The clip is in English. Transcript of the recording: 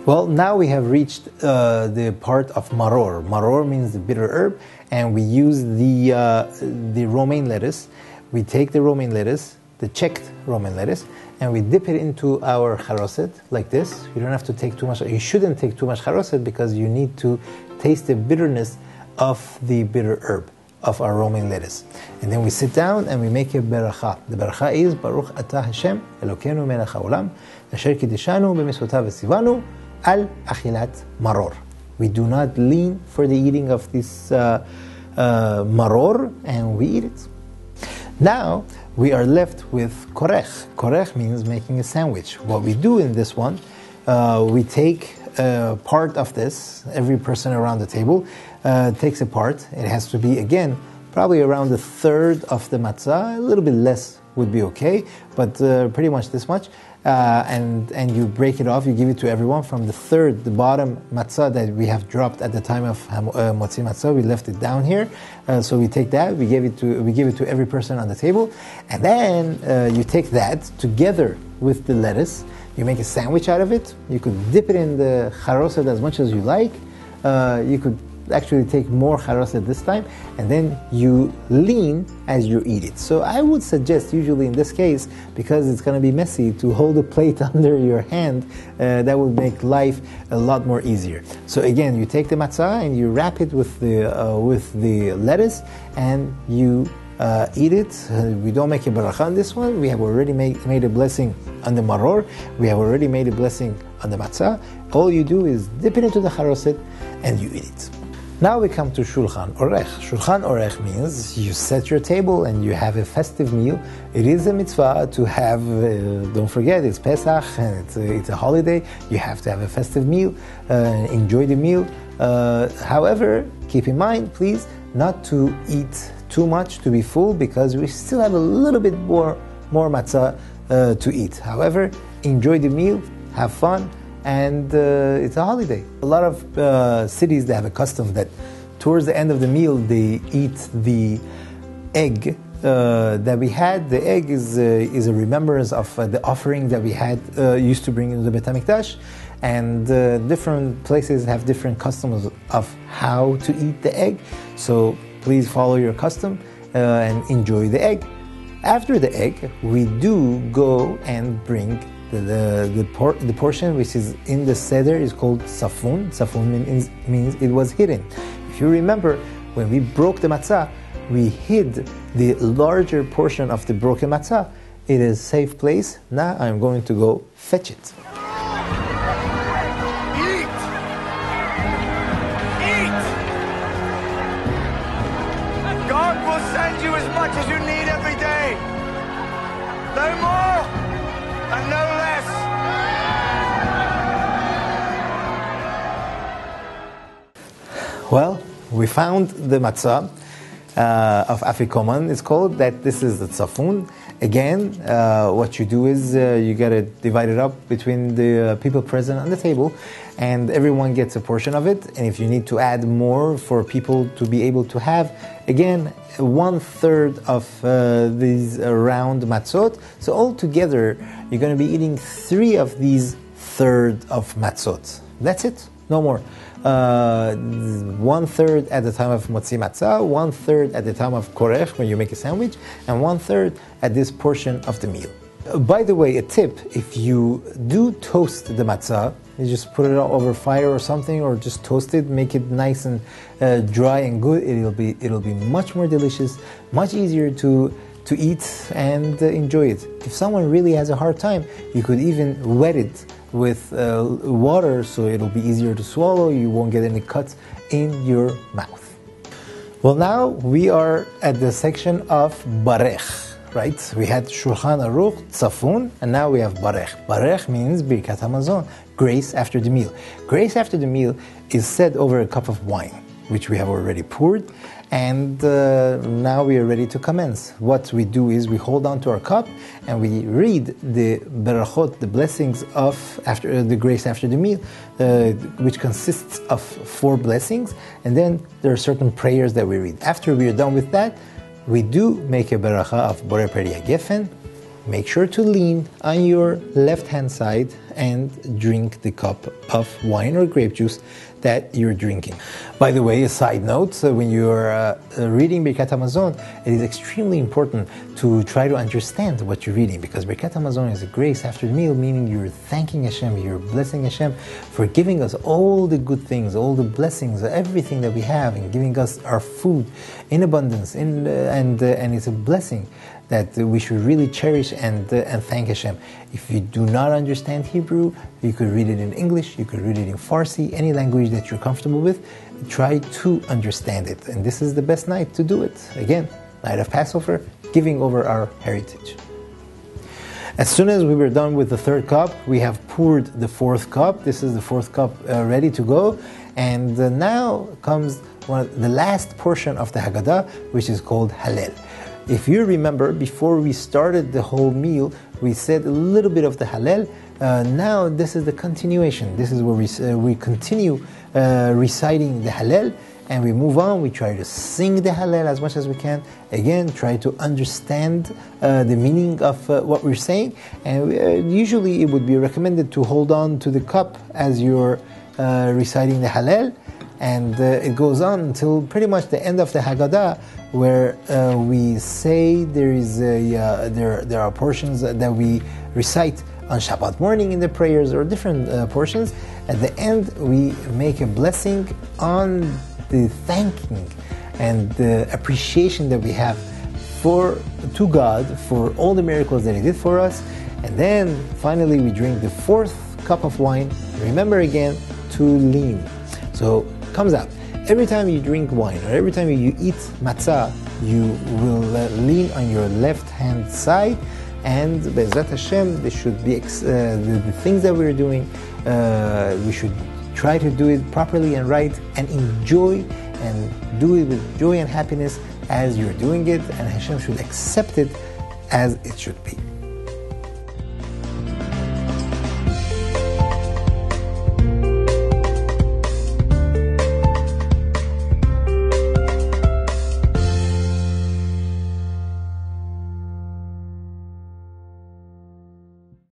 Well, now we have reached the part of maror. Maror means the bitter herb, and we use the romaine lettuce. We take the romaine lettuce, the checked romaine lettuce, and we dip it into our charoset like this. You don't have to take too much. You shouldn't take too much charoset because you need to taste the bitterness of the bitter herb of our romaine lettuce. And then we sit down and we make a beracha. The beracha is Baruch Atah Hashem Elokeinu Melech Haolam Asher Kiddushanu B'Mitzvotav V'Tzivanu Al Achilat Maror. We do not lean for the eating of this maror, and we eat it. Now we are left with korech. Korech means making a sandwich. What we do in this one, we take part of this. Every person around the table takes a part. It has to be, again, probably around a third of the matzah. A little bit less would be okay, but pretty much this much. And you break it off, you give it to everyone from the bottom matzah that we have dropped at the time of motzi matzah. We left it down here, so we take that, we give it to every person on the table, and then you take that together with the lettuce. You make a sandwich out of it. You could dip it in the charoset as much as you like. You could actually take more charoset this time, and then you lean as you eat it. So I would suggest, usually in this case, because it's going to be messy, to hold a plate under your hand. That would make life a lot more easier. So again, you take the matzah and you wrap it with the lettuce, and you eat it. We don't make a beracha on this one. We have already made a blessing on the maror. We have already made a blessing on the matzah. All you do is dip it into the charoset and you eat it. Now we come to Shulchan Orech. Shulchan Orech means you set your table and you have a festive meal. It is a mitzvah to have, don't forget, it's Pesach and it's a holiday. You have to have a festive meal, enjoy the meal. However, keep in mind, please, not to eat too much to be full, because we still have a little bit more matzah to eat. However, enjoy the meal, have fun, and it's a holiday. A lot of cities, they have a custom that towards the end of the meal they eat the egg that we had. The egg is a remembrance of the offering that we had used to bring into the Beit HaMikdash, and different places have different customs of how to eat the egg. So please follow your custom and enjoy the egg. After the egg, we do go and bring the portion which is in the seder is called safun. Safun means it was hidden. If you remember, when we broke the matzah, we hid the larger portion of the broken matzah. It is a safe place. Now I'm going to go fetch it. God will send you as much as you need every day. No more and no less. Well, we found the matzah of Afikoman. It's called that. This is the tzafun. Again, what you do is you got to divide it up between the people present on the table, and everyone gets a portion of it. And if you need to add more for people to be able to have, again, 1/3 of these round matzot. So altogether, you're going to be eating 3 of these third of matzot. That's it, no more. 1/3 at the time of motzi matzah, 1/3 at the time of korech when you make a sandwich, and 1/3 at this portion of the meal. By the way, a tip: if you do toast the matzah, you just put it over fire or something, or just toast it, make it nice and dry and good. It'll be much more delicious, much easier to eat and enjoy it. If someone really has a hard time, you could even wet it with water, so it'll be easier to swallow. You won't get any cuts in your mouth. Well, now we are at the section of barech, right? We had Shulchan Aruch, Tzafun, and now we have barech. Barech means birkat hamazon, grace after the meal. Grace after the meal is said over a cup of wine, which we have already poured, and now we are ready to commence. What we do is we hold on to our cup and we read the berachot, the blessings of after the grace after the meal, which consists of 4 blessings, and then there are certain prayers that we read. After we are done with that, we do make a beracha of Borei Peri HaGefen, make sure to lean on your left hand side and drink the cup of wine or grape juice that you're drinking. By the way, a side note, when you're reading Birkat Hamazon, it is extremely important to try to understand what you're reading, because Birkat Hamazon is a grace after the meal, meaning you're thanking Hashem, you're blessing Hashem for giving us all the good things, all the blessings, everything that we have, and giving us our food in abundance, and it's a blessing that we should really cherish and thank Hashem. If you do not understand Hebrew, you could read it in English, you could read it in Farsi, any language that you're comfortable with. Try to understand it. And this is the best night to do it. Again, night of Passover, giving over our heritage. As soon as we were done with the third cup, we have poured the fourth cup. This is the fourth cup ready to go. And now comes the last portion of the Haggadah, which is called Hallel. If you remember, before we started the whole meal, we said a little bit of the Hallel. Now this is the continuation. This is where we continue reciting the Hallel, and we move on. We try to sing the Hallel as much as we can. Again, try to understand the meaning of what we're saying. And usually it would be recommended to hold on to the cup as you're reciting the Hallel. And it goes on until pretty much the end of the Haggadah, where we say there are portions that we recite on Shabbat morning in the prayers, or different portions. At the end, we make a blessing on the thanking and the appreciation that we have to God for all the miracles that He did for us. And then finally we drink the fourth cup of wine. Remember again to lean. So comes out. Every time you drink wine or every time you eat matzah, you will lean on your left hand side, and Be'ezrat Hashem, this should be the things that we're doing, we should try to do it properly and right, and enjoy and do it with joy and happiness as you're doing it, and Hashem should accept it as it should be.